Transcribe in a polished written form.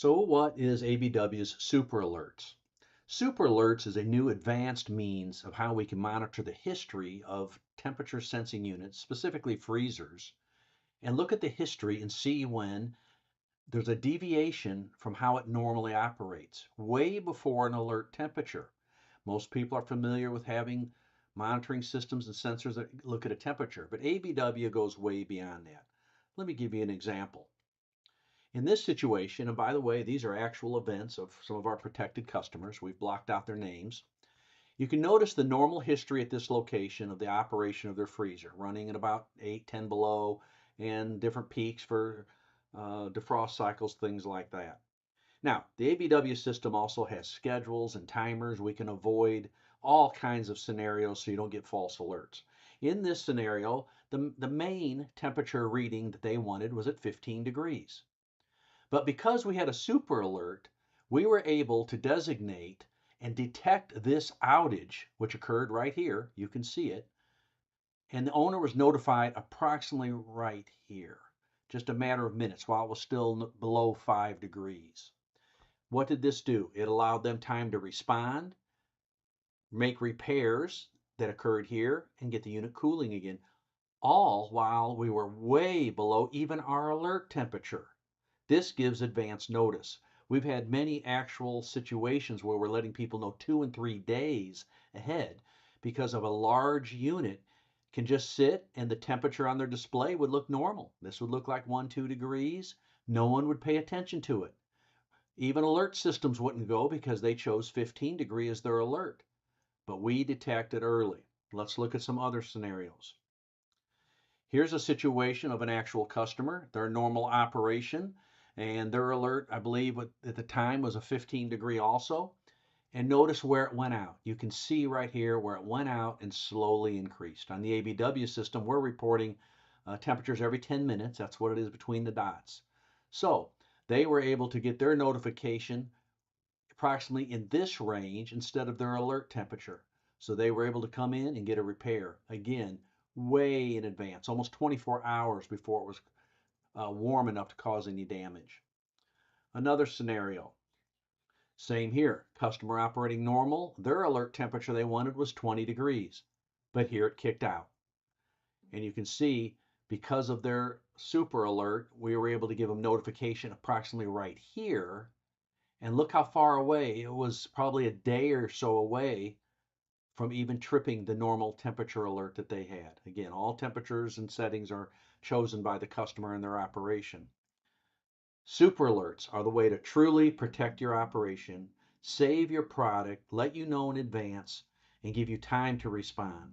So what is ABW's Super Alerts? Super Alerts is a new advanced means of how we can monitor the history of temperature sensing units, specifically freezers, and look at the history and see when there's a deviation from how it normally operates, way before an alert temperature. Most people are familiar with having monitoring systems and sensors that look at a temperature, but ABW goes way beyond that. Let me give you an example. In this situation, and by the way, these are actual events of some of our protected customers. We've blocked out their names. You can notice the normal history at this location of the operation of their freezer, running at about 8, 10 below, and different peaks for defrost cycles, things like that. Now, the ABW system also has schedules and timers. We can avoid all kinds of scenarios so you don't get false alerts. In this scenario, the main temperature reading that they wanted was at 15 degrees. But because we had a super alert, we were able to designate and detect this outage, which occurred right here. You can see it. And the owner was notified approximately right here, just a matter of minutes while it was still below 5 degrees. What did this do? It allowed them time to respond, make repairs that occurred here, and get the unit cooling again, all while we were way below even our alert temperature. This gives advance notice. We've had many actual situations where we're letting people know 2 and 3 days ahead because of a large unit can just sit and the temperature on their display would look normal. This would look like 1, 2 degrees. No one would pay attention to it. Even alert systems wouldn't go because they chose 15 degree as their alert. But we detect it early. Let's look at some other scenarios. Here's a situation of an actual customer, their normal operation, and their alert, I believe at the time was a 15 degree also. And notice where it went out. You can see right here where it went out and slowly increased. On the ABW system, we're reporting temperatures every 10 minutes. That's what it is between the dots. So they were able to get their notification approximately in this range instead of their alert temperature. So they were able to come in and get a repair. Again, way in advance, almost 24 hours before it was warm enough to cause any damage. Another scenario, same here, customer operating normal, their alert temperature they wanted was 20 degrees, but here it kicked out. And you can see because of their super alert, we were able to give them notification approximately right here. And look how far away, it was probably a day or so away from even tripping the normal temperature alert that they had. Again, all temperatures and settings are chosen by the customer and their operation. Super alerts are the way to truly protect your operation, save your product, let you know in advance, and give you time to respond.